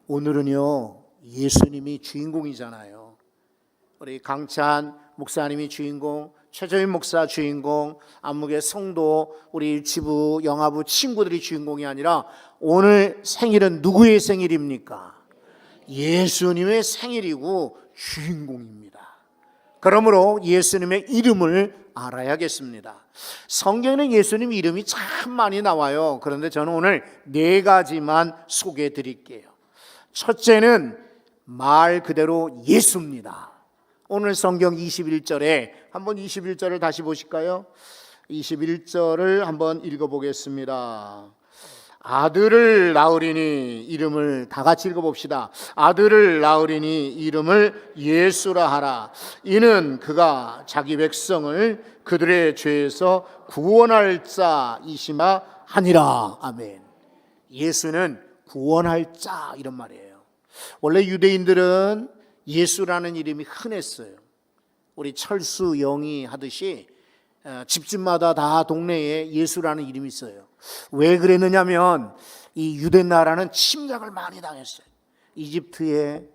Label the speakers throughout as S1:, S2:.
S1: 오늘은요, 예수님이 주인공이잖아요. 우리 강찬 목사님이 주인공, 최저인 목사 주인공, 안목의 성도, 우리 지부 영화부 친구들이 주인공이 아니라 오늘 생일은 누구의 생일입니까? 예수님의 생일이고 주인공입니다. 그러므로 예수님의 이름을 알아야겠습니다. 성경에는 예수님 이름이 참 많이 나와요. 그런데 저는 오늘 4가지만 소개해 드릴게요. 첫째는 말 그대로 예수입니다. 오늘 성경 21절에 한번 21절을 다시 보실까요? 21절을 한번 읽어보겠습니다. 아들을 낳으리니 이름을 다 같이 읽어봅시다. 아들을 낳으리니 이름을 예수라 하라. 이는 그가 자기 백성을 그들의 죄에서 구원할 자이시마 하니라. 아멘. 예수는 구원할 자, 이런 말이에요. 원래 유대인들은 예수라는 이름이 흔했어요. 우리 철수 영이 하듯이 집집마다 다 동네에 예수라는 이름이 있어요. 왜 그랬느냐면 이 유대 나라는 침략을 많이 당했어요. 이집트에,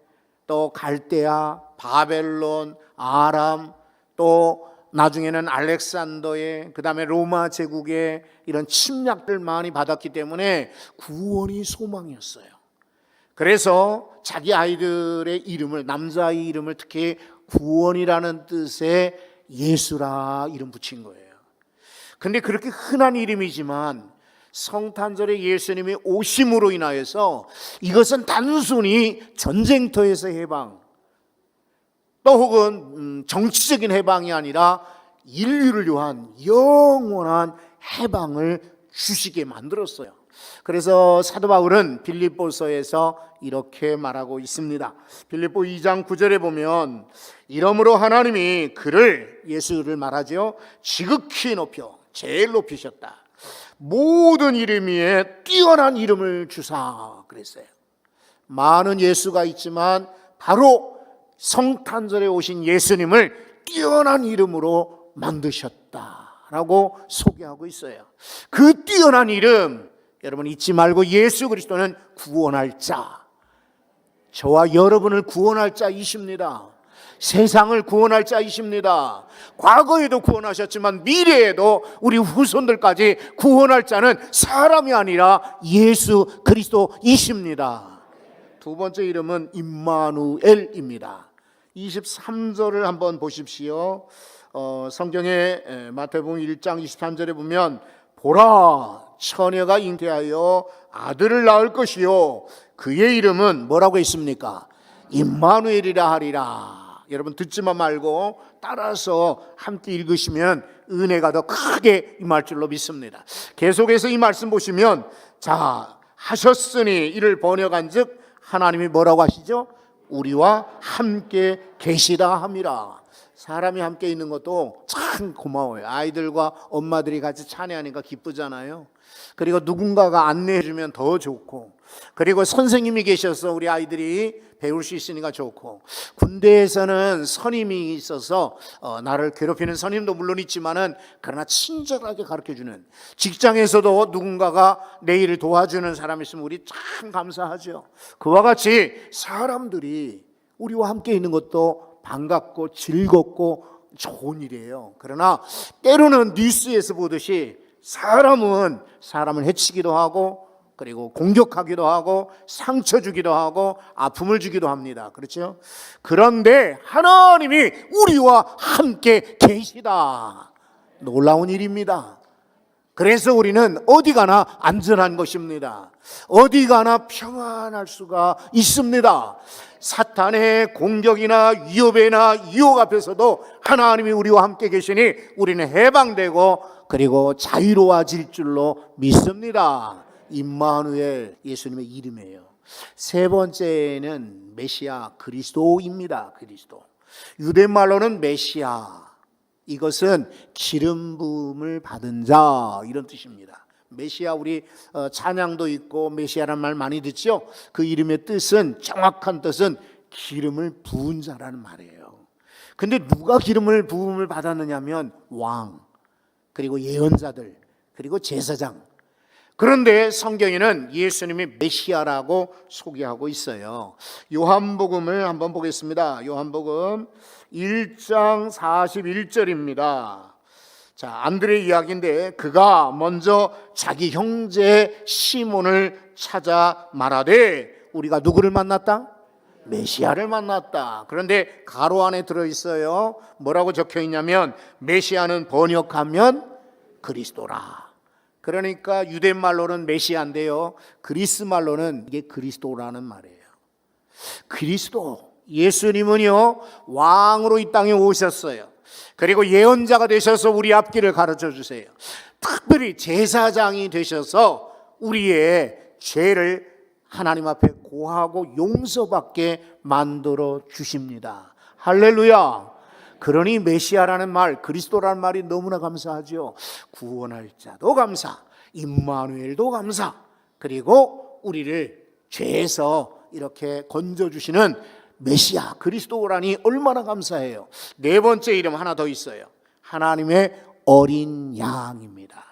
S1: 또 갈대아, 바벨론, 아람, 또 나중에는 알렉산더에, 그 다음에 로마 제국에 이런 침략들 많이 받았기 때문에 구원이 소망이었어요. 그래서 자기 아이들의 이름을, 남자의 이름을 특히 구원이라는 뜻의 예수라 이름 붙인 거예요. 근데 그렇게 흔한 이름이지만 성탄절에 예수님이 오심으로 인하여서 이것은 단순히 전쟁터에서 해방, 또 혹은 정치적인 해방이 아니라 인류를 위한 영원한 해방을 주시게 만들었어요. 그래서 사도 바울은 빌립보서에서 이렇게 말하고 있습니다. 빌립보 2장 9절에 보면 이러므로 하나님이 그를, 예수를 말하죠, 지극히 높여 제일 높이셨다. 모든 이름 위에 뛰어난 이름을 주사 그랬어요. 많은 예수가 있지만 바로 성탄절에 오신 예수님을 뛰어난 이름으로 만드셨다라고 소개하고 있어요. 그 뛰어난 이름, 여러분 잊지 말고 예수 그리스도는 구원할 자, 저와 여러분을 구원할 자이십니다. 세상을 구원할 자이십니다. 과거에도 구원하셨지만 미래에도 우리 후손들까지 구원할 자는 사람이 아니라 예수 그리스도이십니다. 두 번째 이름은 임마누엘입니다. 23절을 한번 보십시오. 성경에 마태복음 1장 23절에 보면 보라, 처녀가 잉태하여 아들을 낳을 것이요 그의 이름은 뭐라고 했습니까? 임마누엘이라 하리라. 여러분 듣지만 말고 따라서 함께 읽으시면 은혜가 더 크게 임할 줄로 믿습니다. 계속해서 이 말씀 보시면, 자, 하셨으니 이를 번역한즉 하나님이 뭐라고 하시죠? 우리와 함께 계시다 함이라. 사람이 함께 있는 것도 참 고마워요. 아이들과 엄마들이 같이 찬양하니까 기쁘잖아요. 그리고 누군가가 안내해 주면 더 좋고, 그리고 선생님이 계셔서 우리 아이들이 배울 수 있으니까 좋고, 군대에서는 선임이 있어서 나를 괴롭히는 선임도 물론 있지만은 그러나 친절하게 가르쳐주는, 직장에서도 누군가가 내 일을 도와주는 사람이 있으면 우리 참 감사하죠. 그와 같이 사람들이 우리와 함께 있는 것도 반갑고 즐겁고 좋은 일이에요. 그러나 때로는 뉴스에서 보듯이 사람은 사람을 해치기도 하고, 그리고 공격하기도 하고, 상처 주기도 하고, 아픔을 주기도 합니다. 그렇죠? 그런데 하나님이 우리와 함께 계시다. 놀라운 일입니다. 그래서 우리는 어디 가나 안전한 것입니다. 어디 가나 평안할 수가 있습니다. 사탄의 공격이나 위협이나 유혹 앞에서도 하나님이 우리와 함께 계시니 우리는 해방되고 그리고 자유로워질 줄로 믿습니다. 임마누엘, 예수님의 이름이에요. 세 번째는 메시아, 그리스도입니다. 그리스도. 유대말로는 메시아, 이것은 기름 부음을 받은 자, 이런 뜻입니다. 메시아, 우리 찬양도 있고 메시아라는 말 많이 듣죠. 그 이름의 뜻은, 정확한 뜻은 기름을 부은 자라는 말이에요. 근데 누가 기름을 부음을 받았느냐면 왕, 그리고 예언자들, 그리고 제사장. 그런데 성경에는 예수님이 메시아라고 소개하고 있어요. 요한복음을 한번 보겠습니다. 요한복음 1장 41절입니다. 자, 안드레 이야기인데 그가 먼저 자기 형제 시몬을 찾아 말하되 우리가 누구를 만났다? 메시아를 만났다. 그런데 가로 안에 들어있어요. 뭐라고 적혀있냐면 메시아는 번역하면 그리스도라. 그러니까 유대말로는 메시아인데요, 그리스 말로는 이게 그리스도라는 말이에요. 그리스도, 예수님은요 왕으로 이 땅에 오셨어요. 그리고 예언자가 되셔서 우리 앞길을 가르쳐 주세요. 특별히 제사장이 되셔서 우리의 죄를 하나님 앞에 고하고 용서받게 만들어 주십니다. 할렐루야. 그러니 메시아라는 말, 그리스도라는 말이 너무나 감사하죠. 구원할 자도 감사, 임마누엘도 감사, 그리고 우리를 죄에서 이렇게 건져주시는 메시아 그리스도라니 얼마나 감사해요. 네 번째 이름 하나 더 있어요. 하나님의 어린 양입니다.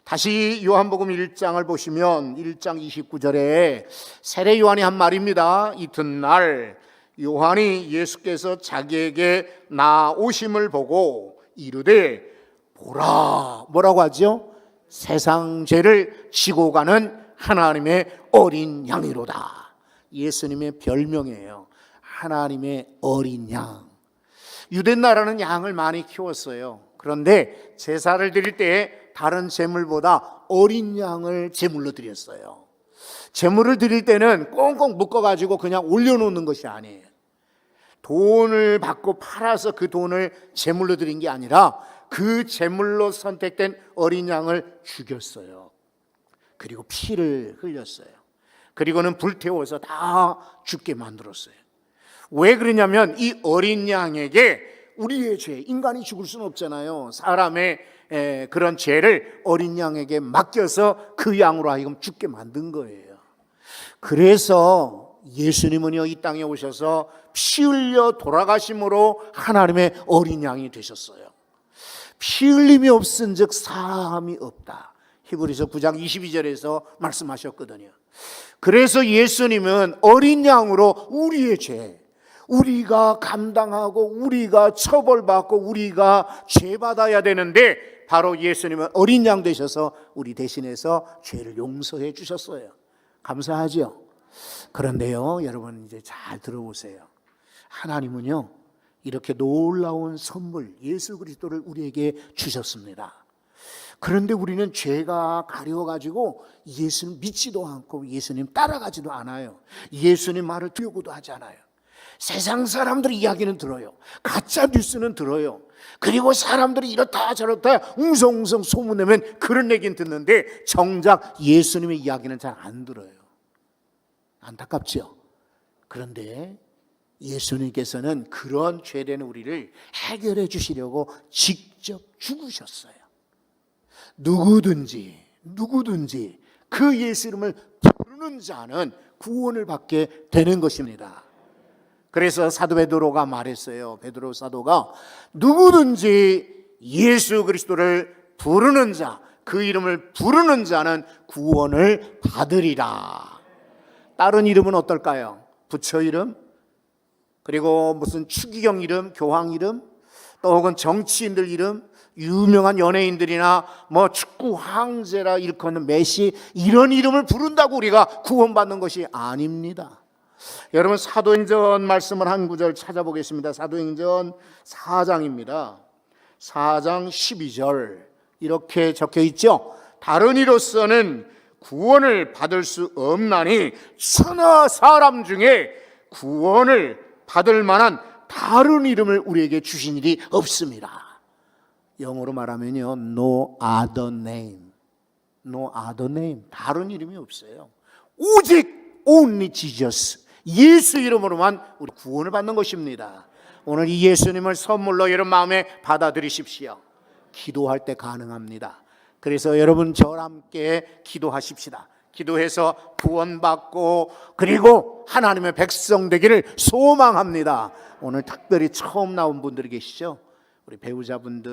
S1: 다시 요한복음 1장을 보시면 1장 29절에 세례 요한이 한 말입니다. 이튿날 요한이 예수께서 자기에게 나오심을 보고 이르되 보라, 뭐라고 하죠? 세상 죄를 지고 가는 하나님의 어린 양이로다. 예수님의 별명이에요. 하나님의 어린 양. 유대 나라는 양을 많이 키웠어요. 그런데 제사를 드릴 때 다른 제물보다 어린 양을 제물로 드렸어요. 제물을 드릴 때는 꽁꽁 묶어가지고 그냥 올려놓는 것이 아니에요. 돈을 받고 팔아서 그 돈을 제물로 드린 게 아니라 그 제물로 선택된 어린 양을 죽였어요. 그리고 피를 흘렸어요. 그리고는 불태워서 다 죽게 만들었어요. 왜 그러냐면 이 어린 양에게 우리의 죄, 인간이 죽을 수는 없잖아요. 사람의 그런 죄를 어린 양에게 맡겨서 그 양으로 하여금 죽게 만든 거예요. 그래서 예수님은요 이 땅에 오셔서 피 흘려 돌아가심으로 하나님의 어린 양이 되셨어요. 피 흘림이 없은즉 사함이 없다. 히브리서 9장 22절에서 말씀하셨거든요. 그래서 예수님은 어린 양으로 우리의 죄, 우리가 감당하고 우리가 처벌받고 우리가 죄받아야 되는데 바로 예수님은 어린 양 되셔서 우리 대신해서 죄를 용서해 주셨어요. 감사하죠? 그런데요 여러분 이제 잘 들어보세요. 하나님은요 이렇게 놀라운 선물 예수 그리스도를 우리에게 주셨습니다. 그런데 우리는 죄가 가려워가지고 예수님 믿지도 않고 예수님 따라가지도 않아요. 예수님 말을 들으려고도 하지 않아요. 세상 사람들의 이야기는 들어요. 가짜 뉴스는 들어요. 그리고 사람들이 이렇다 저렇다 웅성웅성 소문내면 그런 얘기는 듣는데 정작 예수님의 이야기는 잘 안 들어요. 안타깝죠. 그런데 예수님께서는 그런 죄된 우리를 해결해 주시려고 직접 죽으셨어요. 누구든지 그 예수 이름을 부르는 자는 구원을 받게 되는 것입니다. 그래서 사도 베드로가 말했어요. 베드로 사도가 누구든지 예수 그리스도를 부르는 자, 그 이름을 부르는 자는 구원을 받으리라. 다른 이름은 어떨까요? 부처 이름, 그리고 무슨 추기경 이름, 교황 이름, 또 혹은 정치인들 이름, 유명한 연예인들이나 뭐 축구 황제라 일컫는 메시, 이런 이름을 부른다고 우리가 구원받는 것이 아닙니다. 여러분 사도행전 말씀을 한 구절 찾아보겠습니다. 사도행전 4장입니다. 4장 12절 이렇게 적혀 있죠. 다른 이로서는 구원을 받을 수 없나니 천하 사람 중에 구원을 받을 만한 다른 이름을 우리에게 주신 일이 없습니다. 영어로 말하면요, no other name, no other name, 다른 이름이 없어요. 오직 only Jesus, 예수 이름으로만 우리 구원을 받는 것입니다. 오늘 이 예수님을 선물로 여러분 마음에 받아들이십시오. 기도할 때 가능합니다. 그래서 여러분 저와 함께 기도하십시다. 기도해서 구원받고 그리고 하나님의 백성 되기를 소망합니다. 오늘 특별히 처음 나온 분들이 계시죠? 우리 배우자분들